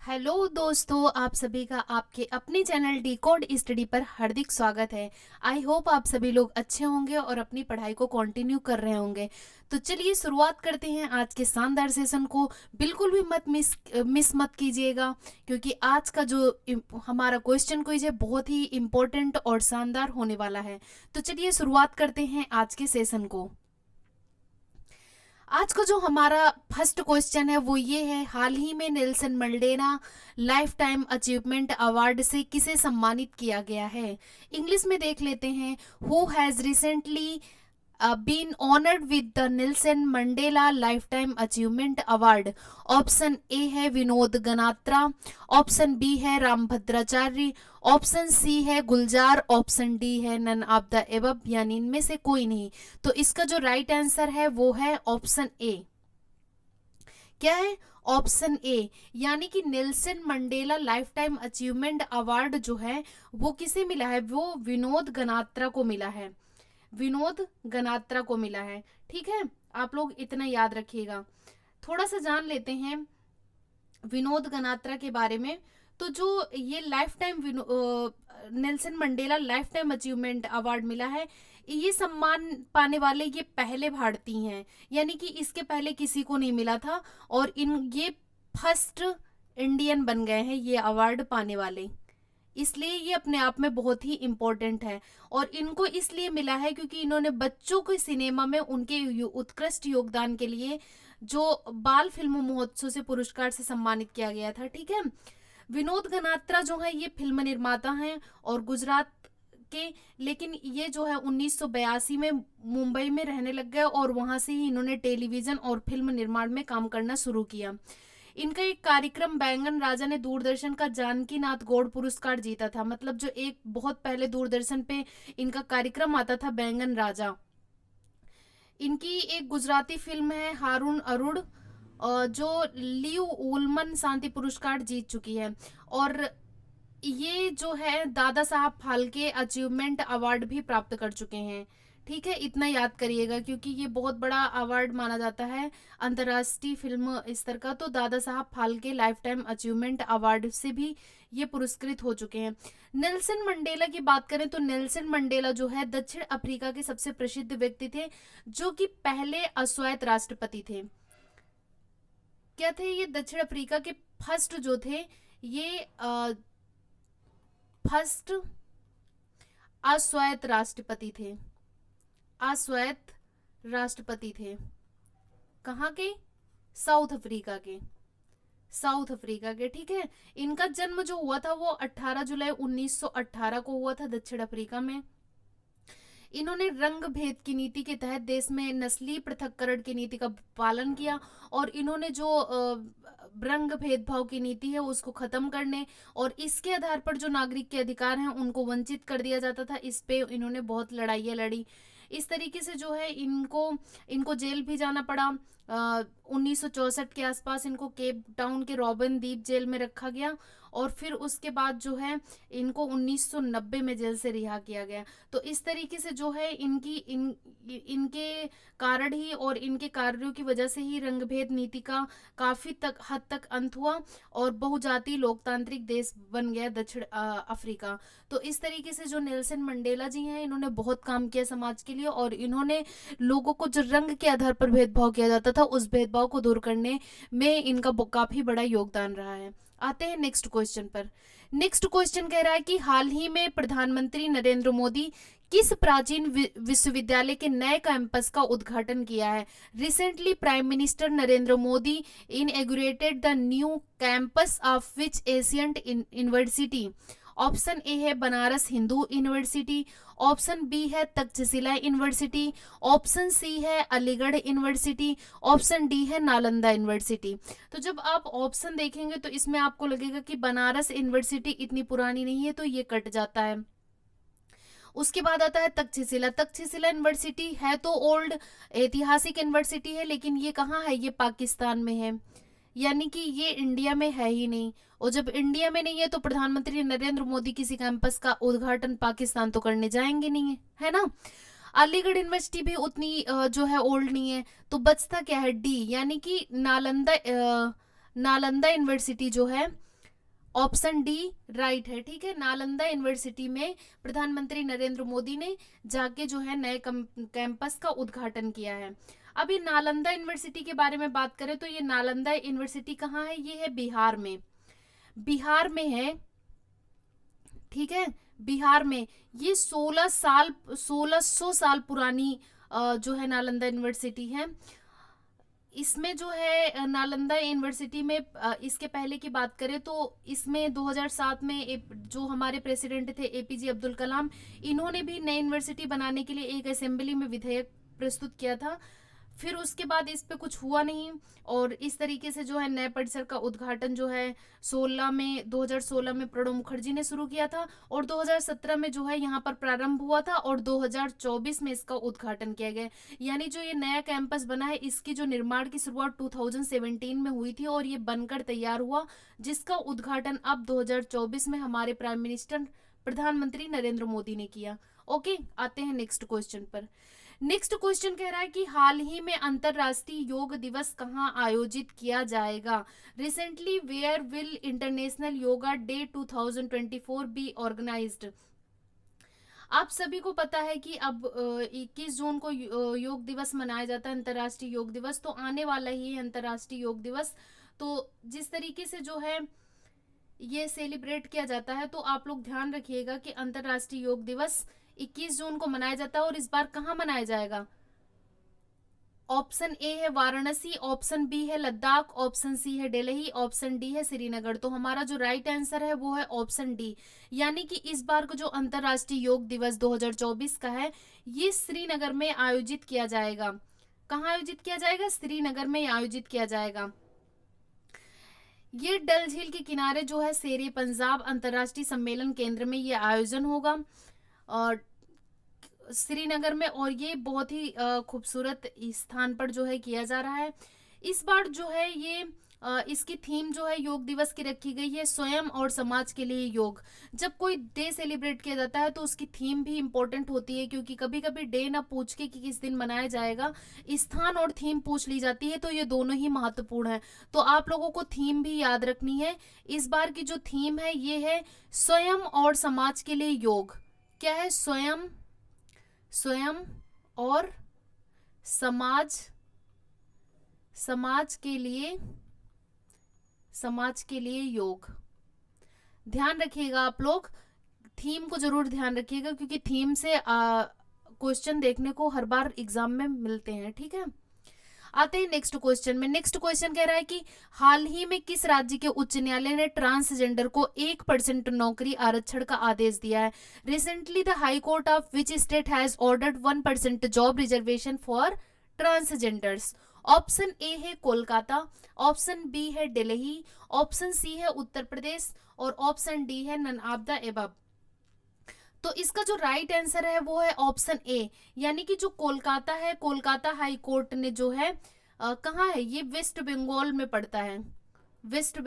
Hello दोस्तों, आप सभी का आपके अपने चैनल डी कोड स्टडी पर हार्दिक स्वागत है। आई होप आप सभी लोग अच्छे होंगे और अपनी पढ़ाई को कंटिन्यू कर रहे होंगे। तो चलिए शुरुआत करते हैं आज के शानदार सेशन को। बिल्कुल भी मत मिस मत कीजिएगा, क्योंकि आज का जो हमारा क्वेश्चन क्विज है बहुत ही इम्पोर्टेंट और शानदार होने वाला है। तो चलिए शुरुआत करते हैं आज के सेशन को। आज का जो हमारा फर्स्ट क्वेश्चन है वो ये है, हाल ही में Nelson Mandela lifetime achievement award से किसे सम्मानित किया गया है। इंग्लिश में देख लेते हैं। Who has recently been honoured with the Nelson Mandela lifetime achievement award. Option A है विनोद गनात्रा, ऑप्शन बी है रामभद्राचार्य, ऑप्शन सी है गुलजार, ऑप्शन डी है नन ऑफ द एबव, यानी इनमें से कोई नहीं। तो इसका जो राइट आंसर है वो है ऑप्शन ए। क्या है? ऑप्शन ए, यानी कि Nelson Mandela lifetime achievement award जो है वो किसे मिला है? वो विनोद गनात्रा को मिला है। विनोद गनात्रा को मिला है। ठीक है, आप लोग इतना याद रखिएगा। थोड़ा सा जान लेते हैं विनोद गनात्रा के बारे में। तो जो ये life time Nelson Mandela lifetime achievement award मिला है, ये सम्मान पाने वाले ये पहले भारतीय हैं, यानी कि इसके पहले किसी को नहीं मिला था। और ये फर्स्ट इंडियन बन गए हैं ये अवार्ड पाने वाले, इसलिए ये अपने आप में बहुत ही इम्पोर्टेंट है। और इनको इसलिए मिला है क्योंकि इन्होंने बच्चों के सिनेमा में उनके उत्कृष्ट योगदान के लिए जो बाल फिल्म महोत्सव से पुरस्कार से सम्मानित किया गया था। ठीक है, विनोद गनात्रा जो है ये फिल्म निर्माता हैं और गुजरात के, लेकिन ये जो है 1982 में मुंबई में रहने लग गए और वहां से ही इन्होंने टेलीविजन और फिल्म निर्माण में काम करना शुरू किया। इनका एक कार्यक्रम बैंगन राजा ने दूरदर्शन का जानकी नाथ गौड़ पुरस्कार जीता था। मतलब जो एक बहुत पहले दूरदर्शन पे इनका कार्यक्रम आता था बैंगन राजा। इनकी एक गुजराती फिल्म है हारून अरुण, जो लियो उलमन शांति पुरस्कार जीत चुकी है। और ये जो है दादा साहब फाल्के अचीवमेंट अवार्ड भी प्राप्त कर चुके हैं। ठीक है, इतना याद करिएगा क्योंकि ये बहुत बड़ा अवार्ड माना जाता है अंतर्राष्ट्रीय फिल्म स्तर का। तो Dada Saheb Phalke life time achievement award से भी ये पुरस्कृत हो चुके हैं। नेल्सन मंडेला की बात करें तो नेल्सन मंडेला जो है दक्षिण अफ्रीका के सबसे प्रसिद्ध व्यक्ति थे, जो कि पहले अश्वेत राष्ट्रपति थे। क्या थे ये? दक्षिण अफ्रीका के फर्स्ट जो थे ये फर्स्ट अश्वेत राष्ट्रपति थे। अश्वेत राष्ट्रपति थे। कहाँ के? साउथ अफ्रीका के। साउथ अफ्रीका के। ठीक है, इनका जन्म जो हुआ था वो 18 जुलाई 1918 को हुआ था दक्षिण अफ्रीका में। इन्होंने रंग भेद की नीति के तहत देश में नस्लीय पृथक्करण की नीति का पालन किया और इन्होंने जो रंग भेदभाव की नीति है उसको खत्म करने और इसके आधार पर जो नागरिक के अधिकार हैं उनको वंचित कर दिया जाता था, इस पे इन्होंने बहुत लड़ाइयाँ लड़ी। इस तरीके से जो है इनको इनको जेल भी जाना पड़ा। 1964 के आसपास इनको केप टाउन के रॉबिन द्वीप जेल में रखा गया और फिर उसके बाद जो है इनको 1990 में जेल से रिहा किया गया। तो इस तरीके से जो है इनके कारण ही और इनके कार्यों की वजह से ही रंगभेद नीति का काफी हद तक अंत हुआ और बहुजातीय लोकतांत्रिक देश बन गया दक्षिण अफ्रीका। तो इस तरीके से जो नेल्सन मंडेला जी हैं इन्होंने बहुत काम किया समाज के लिए और इन्होंने लोगों को जो रंग के आधार पर भेदभाव किया जाता था उस भेदभाव को दूर करने में इनका काफी बड़ा योगदान रहा है। आते हैं नेक्स्ट क्वेश्चन पर। नेक्स्ट क्वेश्चन कह रहा है कि हाल ही में प्रधानमंत्री नरेंद्र मोदी किस प्राचीन विश्वविद्यालय के नए कैंपस का उद्घाटन किया है? Recently prime minister Narendra Modi inaugurated the new campus of which ancient university. Option A है Banaras Hindu university, option B है तक्षशिला यूनिवर्सिटी, ऑप्शन सी है अलीगढ़ यूनिवर्सिटी, ऑप्शन डी है नालंदा यूनिवर्सिटी। तो जब आप ऑप्शन देखेंगे तो इसमें आपको लगेगा कि बनारस यूनिवर्सिटी इतनी पुरानी नहीं है, तो ये कट जाता है। उसके बाद आता है तक्षशिला। तक्षशिला यूनिवर्सिटी है तो ओल्ड ऐतिहासिक यूनिवर्सिटी है, लेकिन ये कहाँ है? ये पाकिस्तान में है, यानी कि ये इंडिया में है ही नहीं। और जब इंडिया में नहीं है तो प्रधानमंत्री नरेंद्र मोदी किसी कैंपस का उद्घाटन पाकिस्तान तो करने जाएंगे नहीं, है ना। अलीगढ़ यूनिवर्सिटी भी उतनी जो है ओल्ड नहीं है। तो बचता क्या है? डी, यानी कि नालंदा यूनिवर्सिटी जो है ऑप्शन डी राइट है, ठीक है। नालंदा यूनिवर्सिटी में प्रधानमंत्री नरेंद्र मोदी ने जाके जो है नए कैंपस का उद्घाटन किया है। अब ये नालंदा यूनिवर्सिटी के बारे में बात करें तो ये नालंदा यूनिवर्सिटी कहाँ है, ये है बिहार में, बिहार में है, ठीक है, बिहार में। ये 1600 साल पुरानी जो है नालंदा यूनिवर्सिटी है। इसमें जो है नालंदा यूनिवर्सिटी में इसके पहले की बात करें तो इसमें 2007 में जो हमारे प्रेसिडेंट थे एपीजे अब्दुल कलाम, इन्होंने भी नई यूनिवर्सिटी बनाने के लिए एक असेंबली में विधेयक प्रस्तुत किया था। फिर उसके बाद इस पे कुछ हुआ नहीं और इस तरीके से जो है नए परिसर का उद्घाटन जो है 2016 में प्रणब मुखर्जी ने शुरू किया था और 2017 में जो है यहाँ पर प्रारंभ हुआ था और 2024 में इसका उद्घाटन किया गया। यानी जो ये नया कैंपस बना है इसकी जो निर्माण की शुरुआत 2017 में हुई थी और ये बनकर तैयार हुआ, जिसका उद्घाटन अब 2024 में हमारे प्राइम मिनिस्टर प्रधानमंत्री नरेंद्र मोदी ने किया। ओके, आते हैं नेक्स्ट क्वेश्चन पर। नेक्स्ट क्वेश्चन कह रहा है कि हाल ही में अंतरराष्ट्रीय योग दिवस कहाँ आयोजित किया जाएगा। Recently where will international yoga day 2024 be organised. आप सभी को पता है कि अब 21 जून को योग दिवस मनाया जाता है, अंतरराष्ट्रीय योग दिवस। तो आने वाला ही है अंतरराष्ट्रीय योग दिवस। तो जिस तरीके से जो है ये सेलिब्रेट किया जाता है तो आप लोग ध्यान रखिएगा कि अंतरराष्ट्रीय योग दिवस 21 जून को मनाया जाता है और इस बार कहाँ मनाया जाएगा। ऑप्शन ए है वाराणसी, ऑप्शन बी है लद्दाख, ऑप्शन सी है दिल्ली, ऑप्शन डी है श्रीनगर। तो हमारा जो राइट आंसर है वो है ऑप्शन डी, यानी कि इस बार को जो अंतरराष्ट्रीय योग दिवस 2024 का है ये श्रीनगर में आयोजित किया जाएगा। कहाँ आयोजित किया जाएगा? श्रीनगर में आयोजित किया जाएगा। ये डल झील के किनारे जो है शेरे पंजाब अंतरराष्ट्रीय सम्मेलन केंद्र में ये आयोजन होगा और श्रीनगर में, और ये बहुत ही खूबसूरत स्थान पर जो है किया जा रहा है। इस बार जो है ये इसकी थीम जो है योग दिवस की रखी गई है स्वयं और समाज के लिए योग। जब कोई डे सेलिब्रेट किया जाता है तो उसकी थीम भी इम्पोर्टेंट होती है, क्योंकि कभी कभी डे ना पूछ के कि किस दिन मनाया जाएगा, स्थान और थीम पूछ ली जाती है, तो ये दोनों ही महत्वपूर्ण है। तो आप लोगों को थीम भी याद रखनी है। इस बार की जो थीम है ये है स्वयं और समाज के लिए योग। क्या है? स्वयं और समाज के लिए योग। ध्यान रखिएगा आप लोग, थीम को जरूर ध्यान रखिएगा, क्योंकि थीम से क्वेश्चन देखने को हर बार एग्जाम में मिलते हैं, ठीक है। आते हैं नेक्स्ट क्वेश्चन में। नेक्स्ट क्वेश्चन कह रहा है कि हाल ही में किस राज्य के उच्च न्यायालय ने ट्रांसजेंडर को 1% नौकरी आरक्षण का आदेश दिया है। Recently the high court of which state has ordered 1% job reservation for transgenders. Option A है कोलकाता, ऑप्शन बी है दिल्ली, ऑप्शन सी है उत्तर प्रदेश और ऑप्शन डी है नन ऑफ द एबव। तो इसका जो राइट आंसर है वो है ऑप्शन ए, यानी कि जो कोलकाता है, कोलकाता हाई कोर्ट ने जो है कहाँ है, ये वेस्ट बंगाल में पड़ता है, वेस्ट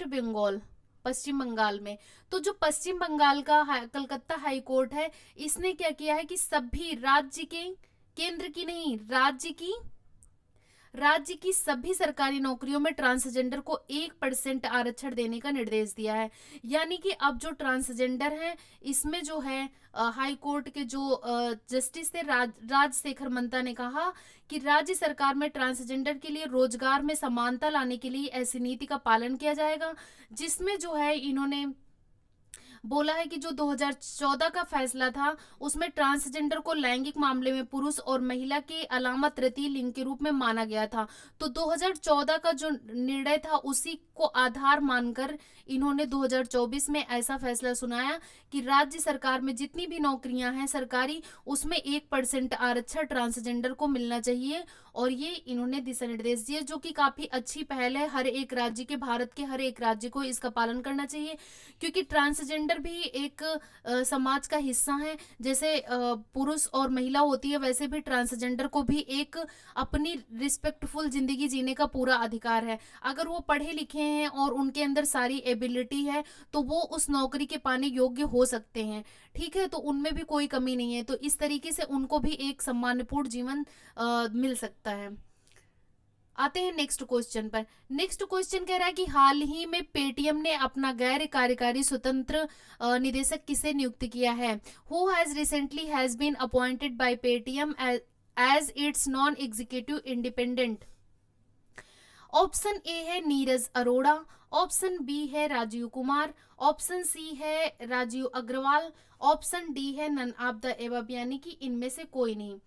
बंगाल पश्चिम बंगाल में। तो जो पश्चिम बंगाल का कलकत्ता हाई कोर्ट है, इसने क्या किया है कि सभी राज्य के, केंद्र की नहीं, राज्य की सभी सरकारी नौकरियों में ट्रांसजेंडर को 1% आरक्षण देने का निर्देश दिया है। यानी कि अब जो ट्रांसजेंडर हैं इसमें जो है हाई कोर्ट के जो जस्टिस थे राजशेखर मंता ने कहा कि राज्य सरकार में ट्रांसजेंडर के लिए रोजगार में समानता लाने के लिए ऐसी नीति का पालन किया जाएगा, जिसमें जो है इन्होंने बोला है कि जो 2014 का फैसला था उसमें ट्रांसजेंडर को लैंगिक मामले में पुरुष और महिला के अलावा तृतीय लिंग के रूप में माना गया था। तो 2014 का जो निर्णय था उसी को आधार मानकर इन्होंने 2024 में ऐसा फैसला सुनाया कि राज्य सरकार में जितनी भी नौकरियां हैं सरकारी, उसमें 1% आरक्षण ट्रांसजेंडर को मिलना चाहिए। और ये इन्होंने दिशा निर्देश दिए, जो कि काफी अच्छी पहल है। हर एक राज्य के, भारत के हर एक राज्य को इसका पालन करना चाहिए, क्योंकि ट्रांसजेंडर भी एक समाज का हिस्सा है। जैसे पुरुष और महिला होती है, वैसे भी ट्रांसजेंडर को भी एक अपनी रिस्पेक्टफुल जिंदगी जीने का पूरा अधिकार है। अगर वो पढ़े लिखे हैं और उनके अंदर सारी एबिलिटी है तो वो उस नौकरी के पाने योग्य हो सकते हैं, ठीक है। तो उनमें भी कोई कमी नहीं है। तो इस तरीके से उनको भी एक सम्मानपूर्ण जीवन मिल सकता है। आते हैं नेक्स्ट क्वेश्चन पर। नेक्स्ट क्वेश्चन कह रहा है कि हाल ही में पेटीएम ने अपना गैर कार्यकारी स्वतंत्र निदेशक किसे नियुक्त किया है? Who has recently has been appointed by Paytm as its non executive independent? Option A है नीरज अरोड़ा, ऑप्शन बी है राजीव कुमार, ऑप्शन सी है राजीव अग्रवाल, ऑप्शन डी है नन ऑफ द एबव, यानी कि इनमें से कोई नहीं।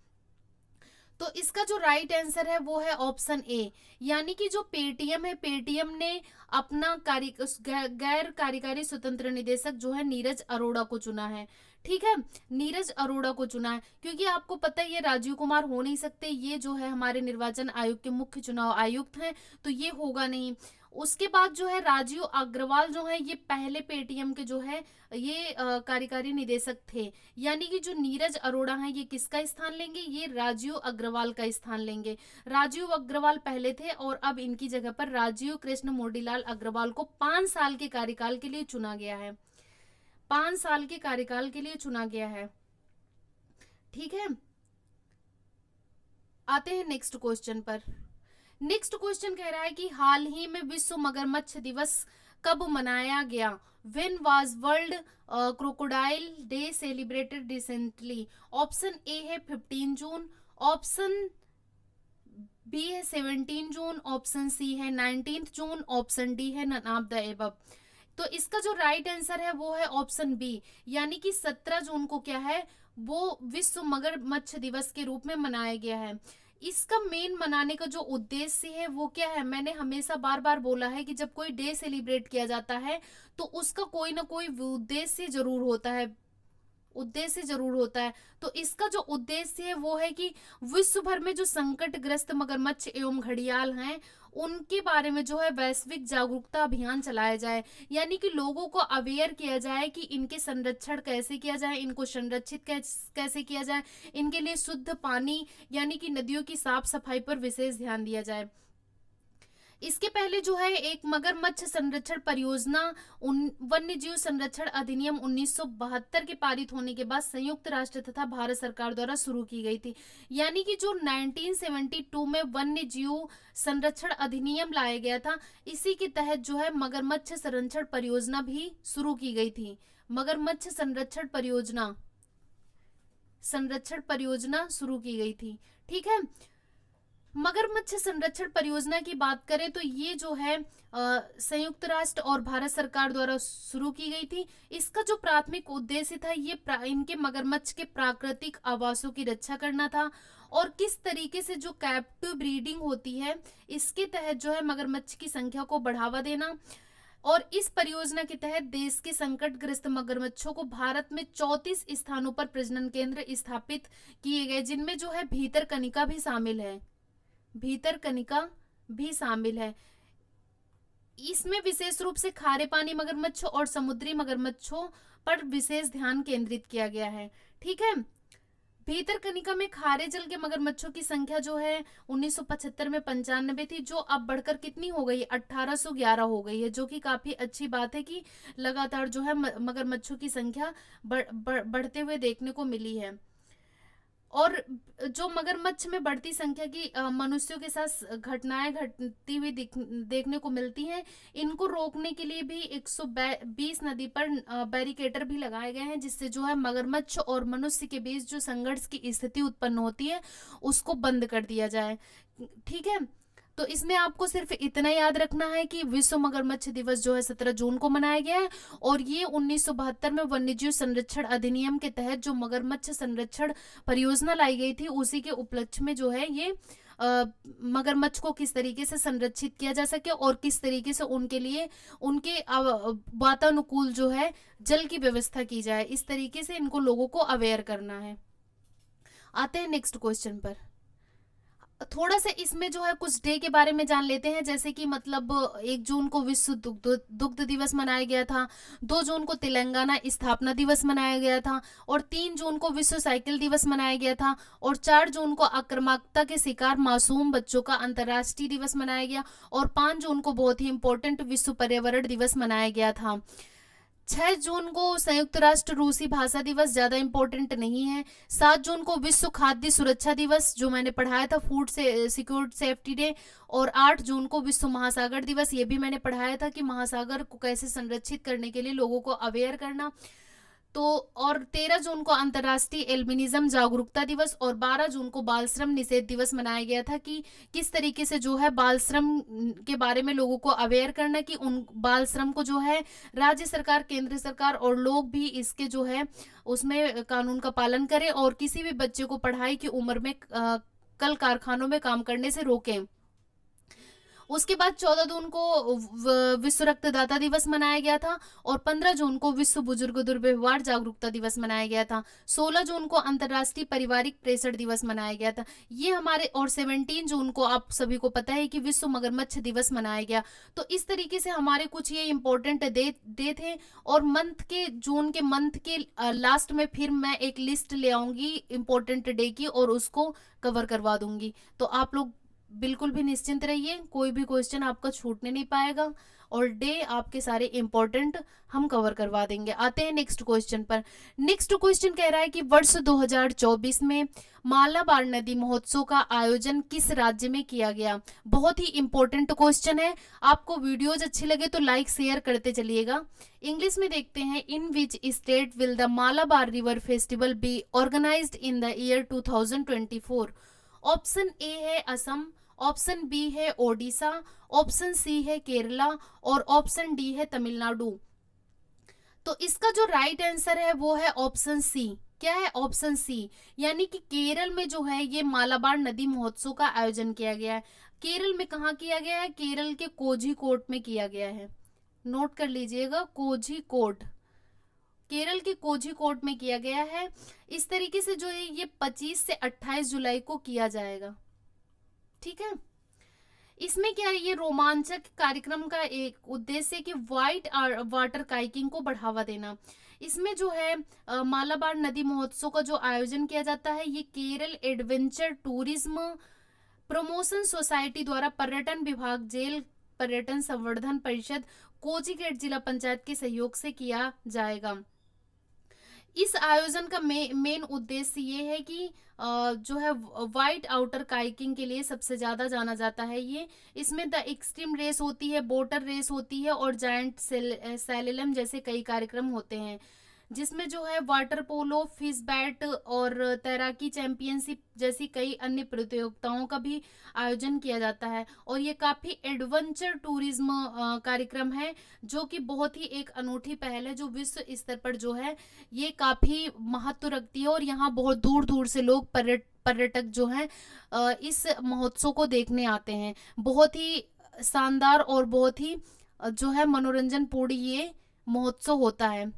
तो इसका जो राइट आंसर है वो है ऑप्शन ए, यानी कि जो पेटीएम है, पेटीएम ने अपना गैर कार्यकारी स्वतंत्र निदेशक जो है नीरज अरोड़ा को चुना है। ठीक है, नीरज अरोड़ा को चुना है, क्योंकि आपको पता है ये राजीव कुमार हो नहीं सकते, ये जो है हमारे निर्वाचन आयोग के मुख्य चुनाव आयुक्त हैं, तो ये होगा नहीं। उसके बाद जो है राजीव अग्रवाल जो है ये पहले पेटीएम के जो है ये कार्यकारी निदेशक थे, यानी कि जो नीरज अरोड़ा हैं ये किसका स्थान लेंगे? ये राजीव अग्रवाल का स्थान लेंगे। राजीव अग्रवाल पहले थे और अब इनकी जगह पर राजीव कृष्ण मोतीलाल अग्रवाल को 5 साल के कार्यकाल के लिए चुना गया है। 5 साल के कार्यकाल के लिए चुना गया है। ठीक है, आते हैं नेक्स्ट क्वेश्चन पर। नेक्स्ट क्वेश्चन कह रहा है कि हाल ही में विश्व मगरमच्छ दिवस कब मनाया गया? When was world crocodile day celebrated recently? Option A है 15 जून, ऑप्शन बी है 17 जून, ऑप्शन सी है 19 जून, ऑप्शन डी है नन ऑफ द एबव। तो इसका जो राइट आंसर है वो है ऑप्शन बी, यानी कि 17 जून को क्या है वो विश्व मगरमच्छ दिवस के रूप में मनाया गया है। इसका मेन मनाने का जो उद्देश्य है वो क्या है? मैंने हमेशा बार बार बोला है कि जब कोई डे सेलिब्रेट किया जाता है तो उसका कोई ना कोई उद्देश्य जरूर होता है, उद्देश्य जरूर होता है। तो इसका जो उद्देश्य है वो है कि विश्व भर में जो संकटग्रस्त मगरमच्छ एवं घड़ियाल हैं उनके बारे में जो है वैश्विक जागरूकता अभियान चलाया जाए, यानी कि लोगों को अवेयर किया जाए कि इनके संरक्षण कैसे किया जाए, इनको संरक्षित कैसे किया जाए, इनके लिए शुद्ध पानी यानी कि नदियों की साफ सफाई पर विशेष ध्यान दिया जाए। इसके पहले जो है एक मगरमच्छ संरक्षण परियोजना वन्य जीव संरक्षण अधिनियम 1972 के पारित होने के बाद संयुक्त राष्ट्र तथा भारत सरकार द्वारा शुरू की गई थी, यानी कि जो 1972 में वन्य जीव संरक्षण अधिनियम लाया गया था, इसी के तहत जो है मगरमच्छ संरक्षण परियोजना भी शुरू की गई थी। मगरमच्छ संरक्षण परियोजना शुरू की गई थी। ठीक है, मगरमच्छ संरक्षण परियोजना की बात करें तो ये जो है संयुक्त राष्ट्र और भारत सरकार द्वारा शुरू की गई थी। इसका जो प्राथमिक उद्देश्य था ये इनके मगरमच्छ के प्राकृतिक आवासों की रक्षा करना था, और किस तरीके से जो कैप्टिव ब्रीडिंग होती है इसके तहत जो है मगरमच्छ की संख्या को बढ़ावा देना। और इस परियोजना के तहत देश के संकटग्रस्त मगरमच्छों को भारत में 34 स्थानों पर प्रजनन केंद्र स्थापित किए गए, जिनमें जो है भीतरकनिका भी शामिल है। इसमें विशेष रूप से खारे पानी मगरमच्छ और समुद्री मगरमच्छों पर विशेष ध्यान केंद्रित किया गया है। ठीक है, भीतरकनिका में खारे जल के मगरमच्छों की संख्या जो है 1975 में 95 थी, जो अब बढ़कर कितनी हो गई? 1811 हो गई है, जो कि काफी अच्छी बात है कि लगातार जो है मगरमच्छों की संख्या बढ़ते हुए देखने को मिली है। और जो मगरमच्छ में बढ़ती संख्या की मनुष्यों के साथ घटनाएं घटती हुई देखने को मिलती हैं, इनको रोकने के लिए भी 120 नदी पर बैरिकेटर भी लगाए गए हैं, जिससे जो है मगरमच्छ और मनुष्य के बीच जो संघर्ष की स्थिति उत्पन्न होती है उसको बंद कर दिया जाए। ठीक है, तो इसमें आपको सिर्फ इतना याद रखना है कि विश्व मगरमच्छ दिवस जो है 17 जून को मनाया गया है, और ये 1972 में वन्यजीव संरक्षण अधिनियम के तहत जो मगरमच्छ संरक्षण परियोजना लाई गई थी उसी के उपलक्ष्य में जो है ये मगरमच्छ को किस तरीके से संरक्षित किया जा सके और किस तरीके से उनके लिए उनके वातानुकूल जो है जल की व्यवस्था की जाए, इस तरीके से इनको लोगों को अवेयर करना है। आते हैं नेक्स्ट क्वेश्चन पर। थोड़ा सा इसमें जो है कुछ डे के बारे में जान लेते हैं, जैसे कि मतलब 1 जून को विश्व दुग्ध दिवस मनाया गया था, 2 जून को तेलंगाना स्थापना दिवस मनाया गया था, और 3 जून को विश्व साइकिल दिवस मनाया गया था, और 4 जून को आक्रामकता के शिकार मासूम बच्चों का अंतर्राष्ट्रीय दिवस मनाया गया, और 5 जून को बहुत ही इंपॉर्टेंट विश्व पर्यावरण दिवस मनाया गया था। 6 जून को संयुक्त राष्ट्र रूसी भाषा दिवस, ज्यादा इंपॉर्टेंट नहीं है। 7 जून को विश्व खाद्य सुरक्षा दिवस, जो मैंने पढ़ाया था, फूड से सिक्योरिटी सेफ्टी डे। और 8 जून को विश्व महासागर दिवस, ये भी मैंने पढ़ाया था कि महासागर को कैसे संरक्षित करने के लिए लोगों को अवेयर करना। तो और 13 जून को अंतर्राष्ट्रीय एल्बिनिज्म जागरूकता दिवस, और 12 जून को बाल श्रम निषेध दिवस मनाया गया था कि किस तरीके से जो है बाल श्रम के बारे में लोगों को अवेयर करना, कि उन बाल श्रम को जो है राज्य सरकार, केंद्र सरकार और लोग भी इसके जो है उसमें कानून का पालन करें, और किसी भी बच्चे को पढ़ाई की उम्र में कल कारखानों में काम करने से रोकें। उसके बाद 14 जून को विश्व रक्तदाता दिवस मनाया गया था, और 15 जून को विश्व बुजुर्ग दुर्व्यवहार जागरूकता दिवस मनाया गया था। 16 जून को अंतर्राष्ट्रीय पारिवारिक प्रेषण दिवस मनाया गया था, ये हमारे। और 17 जून को आप सभी को पता है कि विश्व मगरमच्छ दिवस मनाया गया। तो इस तरीके से हमारे कुछ ये इंपॉर्टेंट डे थे। और जून के मंथ के लास्ट में फिर मैं एक लिस्ट ले आऊंगी इंपॉर्टेंट डे की, और उसको कवर करवा दूंगी। तो आप लोग बिल्कुल भी निश्चिंत रहिए, कोई भी क्वेश्चन आपका छूटने नहीं पाएगा, और डे आपके सारे इंपॉर्टेंट हम कवर करवा देंगे। आते हैं नेक्स्ट क्वेश्चन पर। नेक्स्ट क्वेश्चन कह रहा है कि वर्ष 2024 में मालाबार नदी महोत्सव का आयोजन किस राज्य में किया गया। बहुत ही इंपॉर्टेंट क्वेश्चन है। आपको वीडियोज अच्छी लगे तो लाइक शेयर करते चलिएगा। इंग्लिश में देखते हैं, in which state will the Malabar river festival be organised in the year 2024। Option A है असम, ऑप्शन बी है ओडिशा, ऑप्शन सी है केरला, और ऑप्शन डी है तमिलनाडु। तो इसका जो राइट आंसर है वो है ऑप्शन सी। क्या है? ऑप्शन सी, यानी कि केरल में जो है ये मालाबार नदी महोत्सव का आयोजन किया गया है। केरल में कहाँ किया गया है? केरल के कोझीकोड में किया गया है। नोट कर लीजिएगा, कोझीकोड, केरल के कोझीकोड में किया गया है। इस तरीके से जो है ये 25 से 28 जुलाई को किया जाएगा। ठीक है, इसमें क्या है, ये रोमांचक कार्यक्रम का एक उद्देश्य है कि व्हाइट वाटर काइकिंग को बढ़ावा देना। इसमें जो है मालाबार नदी महोत्सव का जो आयोजन किया जाता है, ये Kerala adventure tourism promotion society द्वारा पर्यटन विभाग, जेल पर्यटन संवर्धन परिषद, कोझीकोड जिला पंचायत के सहयोग से किया जाएगा। इस आयोजन का मेन उद्देश्य ये है कि जो है व्हाइट आउटर काइकिंग के लिए सबसे ज़्यादा जाना जाता है ये। इसमें द एक्सट्रीम रेस होती है, बोटर रेस होती है, और जायंट सैलेलम जैसे कई कार्यक्रम होते हैं, जिसमें जो है वाटर पोलो, फिश बैट और तैराकी चैंपियनशिप जैसी कई अन्य प्रतियोगिताओं का भी आयोजन किया जाता है। और ये काफ़ी एडवेंचर टूरिज्म कार्यक्रम है, जो कि बहुत ही एक अनूठी पहल है, जो विश्व स्तर पर जो है ये काफ़ी महत्व रखती है। और यहाँ बहुत दूर दूर से लोग पर्यटक जो हैं इस महोत्सव को देखने आते हैं। बहुत ही शानदार और बहुत ही जो है मनोरंजन पूर्ण ये महोत्सव होता है।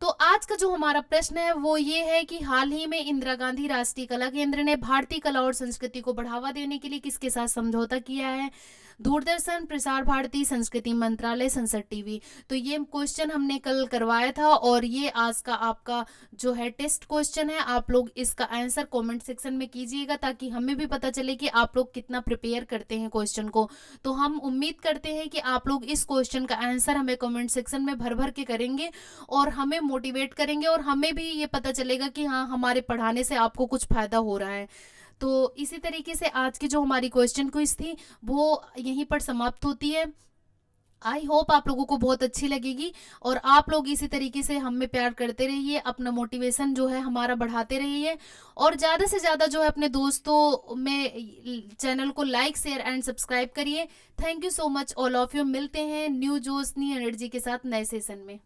तो आज का जो हमारा प्रश्न है वो ये है कि हाल ही में इंदिरा गांधी राष्ट्रीय कला केंद्र ने भारतीय कला और संस्कृति को बढ़ावा देने के लिए किसके साथ समझौता किया है? दूरदर्शन, प्रसार भारती, संस्कृति मंत्रालय, संसद टीवी। तो ये क्वेश्चन हमने कल करवाया था, और ये आज का आपका जो है टेस्ट क्वेश्चन है। आप लोग इसका आंसर कमेंट सेक्शन में कीजिएगा, ताकि हमें भी पता चले कि आप लोग कितना प्रिपेयर करते हैं क्वेश्चन को। तो हम उम्मीद करते हैं कि आप लोग इस क्वेश्चन का आंसर हमें कमेंट सेक्शन में भर भर के करेंगे, और हमें मोटिवेट करेंगे, और हमें भी ये पता चलेगा कि हाँ, हमारे पढ़ाने से आपको कुछ फायदा हो रहा है। तो इसी तरीके से आज की जो हमारी क्वेश्चन क्विज थी वो यहीं पर समाप्त होती है। आई होप आप लोगों को बहुत अच्छी लगेगी, और आप लोग इसी तरीके से हमें प्यार करते रहिए, अपना मोटिवेशन जो है हमारा बढ़ाते रहिए, और ज़्यादा से ज़्यादा जो है अपने दोस्तों में चैनल को लाइक, शेयर एंड सब्सक्राइब करिए। Thank you so much all of you. मिलते हैं न्यू जोश, न्यू एनर्जी के साथ नए सेशन में।